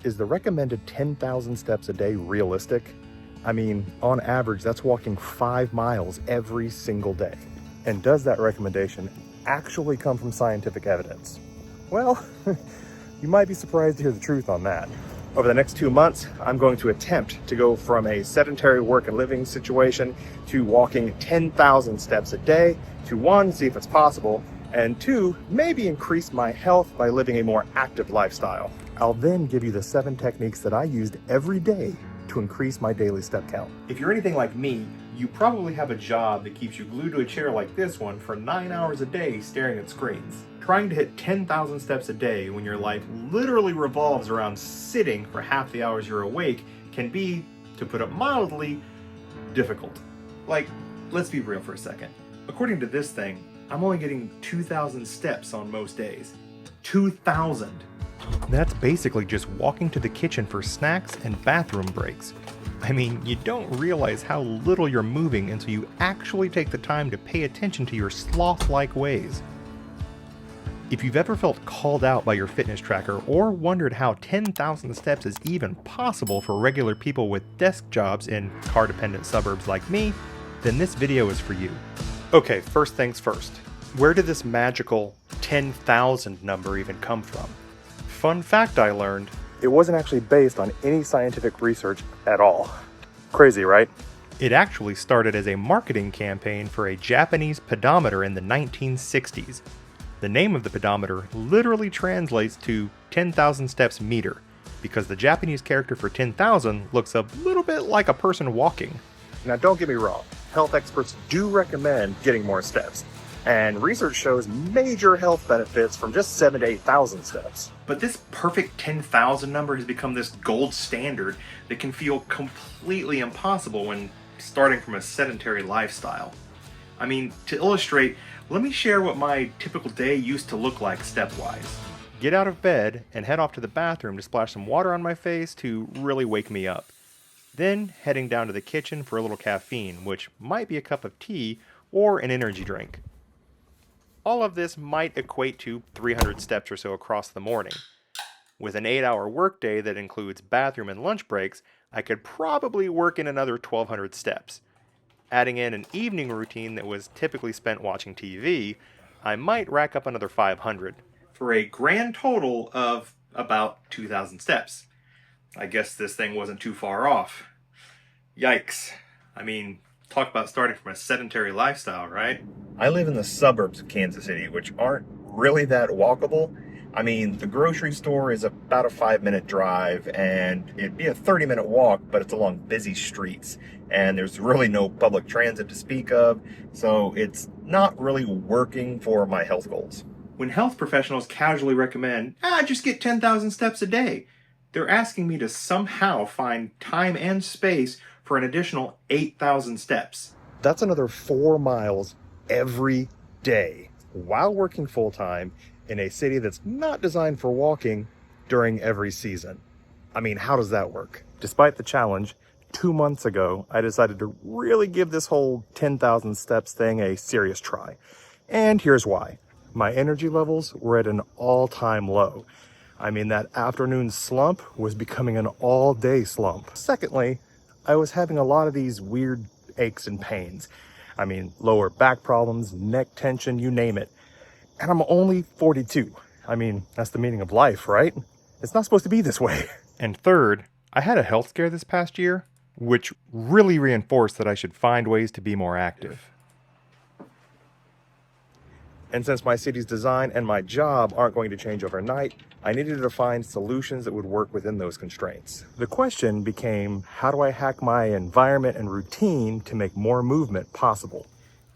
Is the recommended 10,000 steps a day realistic? I mean, on average, that's walking 5 miles every single day. And does that recommendation actually come from scientific evidence? Well, you might be surprised to hear the truth on that. Over the next 2 months, I'm going to attempt to go from a sedentary work and living situation to walking 10,000 steps a day to one, see if it's possible, and two, maybe increase my health by living a more active lifestyle. I'll then give you the 7 techniques that I used every day to increase my daily step count. If you're anything like me, you probably have a job that keeps you glued to a chair like this one for 9 hours a day staring at screens. Trying to hit 10,000 steps a day when your life literally revolves around sitting for half the hours you're awake can be, to put it mildly, difficult. Like, let's be real for a second. According to this thing, I'm only getting 2,000 steps on most days. 2,000! That's basically just walking to the kitchen for snacks and bathroom breaks. I mean, you don't realize how little you're moving until you actually take the time to pay attention to your sloth-like ways. If you've ever felt called out by your fitness tracker or wondered how 10,000 steps is even possible for regular people with desk jobs in car-dependent suburbs like me, then this video is for you. Okay, first things first. Where did this magical 10,000 number even come from? Fun fact I learned, it wasn't actually based on any scientific research at all. Crazy, right? It actually started as a marketing campaign for a Japanese pedometer in the 1960s. The name of the pedometer literally translates to 10,000 steps meter, because the Japanese character for 10,000 looks a little bit like a person walking. Now don't get me wrong, health experts do recommend getting more steps, and research shows major health benefits from just 7,000 to 8,000 steps. But this perfect 10,000 number has become this gold standard that can feel completely impossible when starting from a sedentary lifestyle. I mean, to illustrate, let me share what my typical day used to look like step-wise. Get out of bed and head off to the bathroom to splash some water on my face to really wake me up. Then heading down to the kitchen for a little caffeine, which might be a cup of tea or an energy drink. All of this might equate to 300 steps or so across the morning. With an 8-hour workday that includes bathroom and lunch breaks, I could probably work in another 1,200 steps. Adding in an evening routine that was typically spent watching TV, I might rack up another 500, for a grand total of about 2,000 steps. I guess this thing wasn't too far off. Yikes. I mean, talk about starting from a sedentary lifestyle, right? I live in the suburbs of Kansas City, which aren't really that walkable. I mean, the grocery store is about a 5-minute drive, and it'd be a 30-minute walk, but it's along busy streets, and there's really no public transit to speak of, so it's not really working for my health goals. When health professionals casually recommend, just get 10,000 steps a day, they're asking me to somehow find time and space for an additional 8,000 steps. That's another 4 miles every day while working full-time in a city that's not designed for walking during every season. I mean, how does that work? Despite the challenge, 2 months ago, I decided to really give this whole 10,000 steps thing a serious try. And here's why. My energy levels were at an all-time low. I mean, that afternoon slump was becoming an all-day slump. Secondly, I was having a lot of these weird aches and pains. I mean, lower back problems, neck tension, you name it. And I'm only 42. I mean, that's the meaning of life, right? It's not supposed to be this way. And third, I had a health scare this past year, which really reinforced that I should find ways to be more active. And since my city's design and my job aren't going to change overnight, I needed to find solutions that would work within those constraints. The question became, how do I hack my environment and routine to make more movement possible?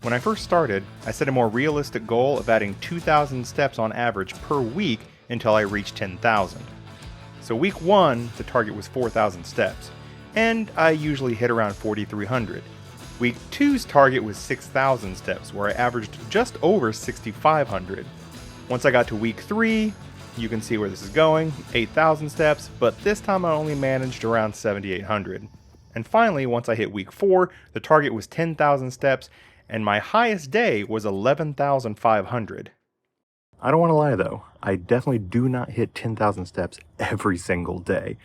When I first started, I set a more realistic goal of adding 2,000 steps on average per week until I reached 10,000. So week 1, the target was 4,000 steps, and I usually hit around 4,300. Week 2's target was 6,000 steps, where I averaged just over 6,500. Once I got to week 3, you can see where this is going, 8,000 steps, but this time I only managed around 7,800. And finally, once I hit week 4, the target was 10,000 steps, and my highest day was 11,500. I don't want to lie though, I definitely do not hit 10,000 steps every single day,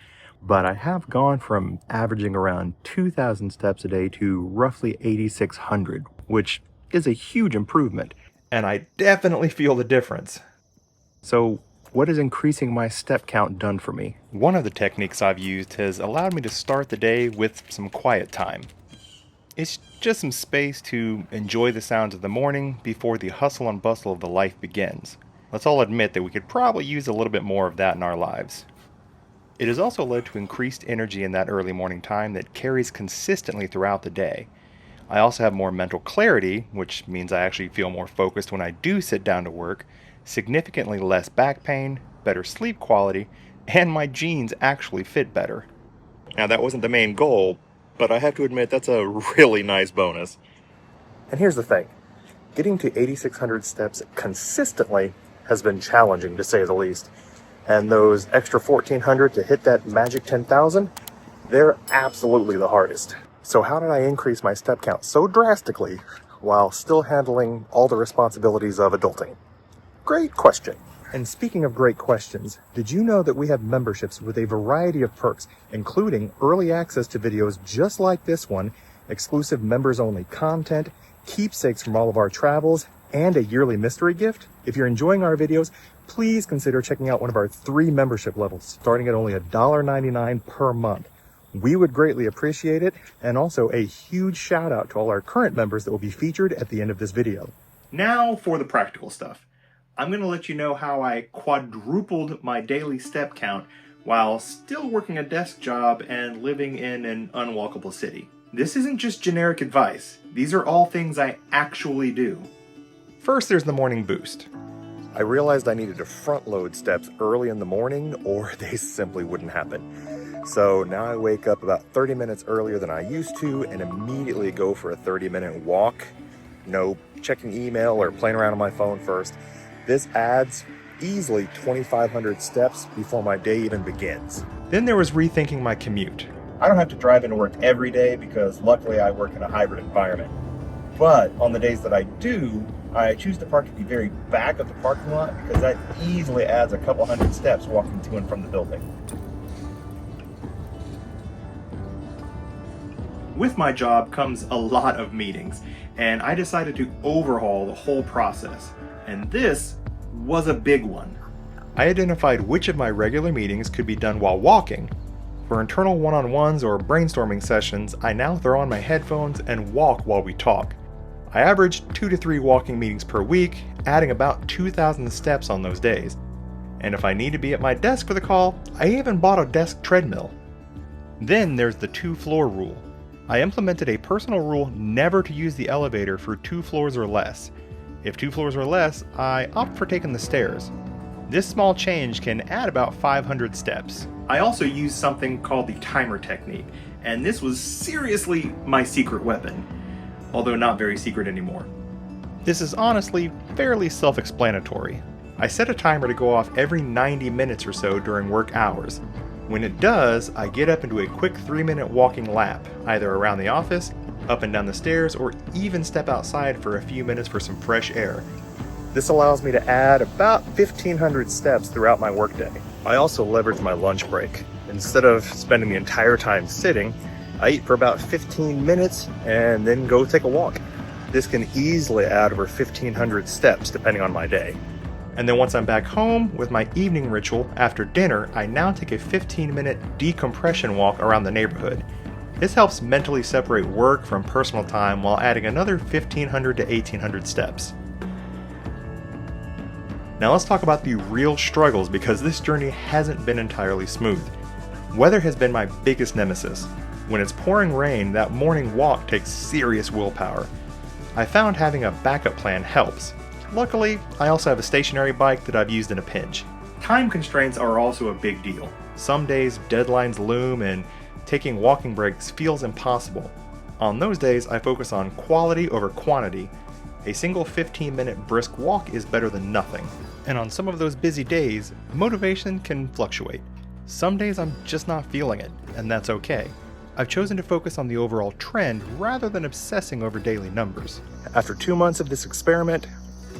but I have gone from averaging around 2,000 steps a day to roughly 8,600, which is a huge improvement, and I definitely feel the difference. So what has increasing my step count done for me? One of the techniques I've used has allowed me to start the day with some quiet time. It's just some space to enjoy the sounds of the morning before the hustle and bustle of the life begins. Let's all admit that we could probably use a little bit more of that in our lives. It has also led to increased energy in that early morning time that carries consistently throughout the day. I also have more mental clarity, which means I actually feel more focused when I do sit down to work, significantly less back pain, better sleep quality, and my jeans actually fit better. Now that wasn't the main goal, but I have to admit that's a really nice bonus. And here's the thing, getting to 8,600 steps consistently has been challenging to say the least. And those extra 1,400 to hit that magic 10,000, they're absolutely the hardest. So how did I increase my step count so drastically while still handling all the responsibilities of adulting? Great question. And speaking of great questions, did you know that we have memberships with a variety of perks, including early access to videos just like this one, exclusive members-only content, keepsakes from all of our travels, and a yearly mystery gift? If you're enjoying our videos, please consider checking out one of our 3 membership levels, starting at only $1.99 per month. We would greatly appreciate it, and also a huge shout out to all our current members that will be featured at the end of this video. Now for the practical stuff. I'm going to let you know how I quadrupled my daily step count while still working a desk job and living in an unwalkable city. This isn't just generic advice. These are all things I actually do. First, there's the morning boost. I realized I needed to front load steps early in the morning or they simply wouldn't happen. So now I wake up about 30 minutes earlier than I used to and immediately go for a 30-minute walk. No checking email or playing around on my phone first. This adds easily 2,500 steps before my day even begins. Then there was rethinking my commute. I don't have to drive into work every day because luckily I work in a hybrid environment. But on the days that I do, I choose to park at the very back of the parking lot because that easily adds a couple hundred steps walking to and from the building. With my job comes a lot of meetings, and I decided to overhaul the whole process. And this was a big one. I identified which of my regular meetings could be done while walking. For internal one-on-ones or brainstorming sessions, I now throw on my headphones and walk while we talk. I averaged 2 to 3 walking meetings per week, adding about 2,000 steps on those days. And if I need to be at my desk for the call, I even bought a desk treadmill. Then there's the 2-floor rule. I implemented a personal rule never to use the elevator for 2 floors or less. If 2 floors or less, I opt for taking the stairs. This small change can add about 500 steps. I also use something called the timer technique, and this was seriously my secret weapon, although not very secret anymore. This is honestly fairly self-explanatory. I set a timer to go off every 90 minutes or so during work hours. When it does, I get up and do a quick 3-minute walking lap, either around the office, up and down the stairs, or even step outside for a few minutes for some fresh air. This allows me to add about 1,500 steps throughout my workday. I also leverage my lunch break. Instead of spending the entire time sitting, I eat for about 15 minutes and then go take a walk. This can easily add over 1,500 steps depending on my day. And then once I'm back home with my evening ritual after dinner, I now take a 15-minute decompression walk around the neighborhood. This helps mentally separate work from personal time while adding another 1,500 to 1,800 steps. Now let's talk about the real struggles because this journey hasn't been entirely smooth. Weather has been my biggest nemesis. When it's pouring rain, that morning walk takes serious willpower. I found having a backup plan helps. Luckily, I also have a stationary bike that I've used in a pinch. Time constraints are also a big deal. Some days deadlines loom and taking walking breaks feels impossible. On those days, I focus on quality over quantity. A single 15-minute brisk walk is better than nothing. And on some of those busy days, motivation can fluctuate. Some days I'm just not feeling it, and that's okay. I've chosen to focus on the overall trend rather than obsessing over daily numbers. After 2 months of this experiment,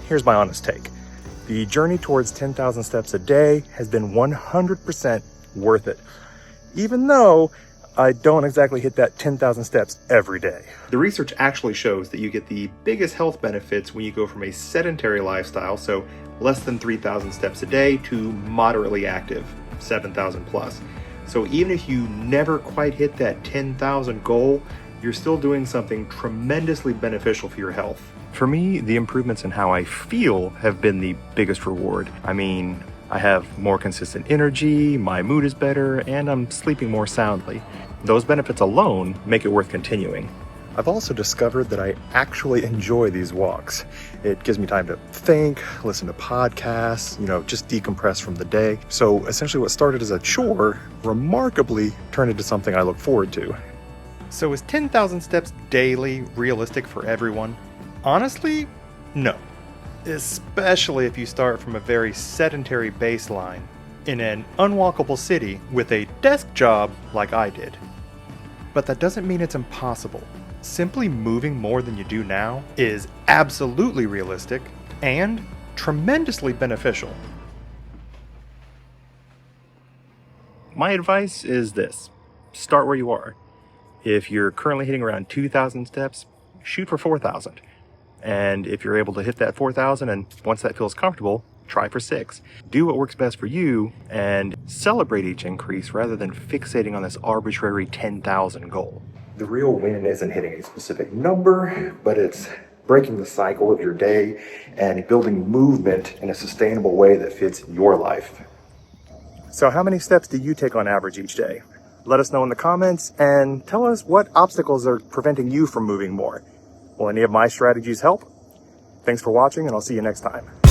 here's my honest take. The journey towards 10,000 steps a day has been 100% worth it, even though I don't exactly hit that 10,000 steps every day. The research actually shows that you get the biggest health benefits when you go from a sedentary lifestyle, so less than 3,000 steps a day, to moderately active, 7,000 plus. So even if you never quite hit that 10,000 goal, you're still doing something tremendously beneficial for your health. For me, the improvements in how I feel have been the biggest reward. I mean, I have more consistent energy, my mood is better, and I'm sleeping more soundly. Those benefits alone make it worth continuing. I've also discovered that I actually enjoy these walks. It gives me time to think, listen to podcasts, just decompress from the day. So essentially what started as a chore remarkably turned into something I look forward to. So is 10,000 steps daily realistic for everyone? Honestly, no. Especially if you start from a very sedentary baseline in an unwalkable city with a desk job like I did. But that doesn't mean it's impossible. Simply moving more than you do now is absolutely realistic and tremendously beneficial. My advice is this: start where you are. If you're currently hitting around 2,000 steps, shoot for 4,000. And if you're able to hit that 4,000 and once that feels comfortable, try for 6. Do what works best for you and celebrate each increase rather than fixating on this arbitrary 10,000 goal. The real win isn't hitting a specific number, but it's breaking the cycle of your day and building movement in a sustainable way that fits your life. So how many steps do you take on average each day? Let us know in the comments and tell us what obstacles are preventing you from moving more. Will any of my strategies help? Thanks for watching, and I'll see you next time.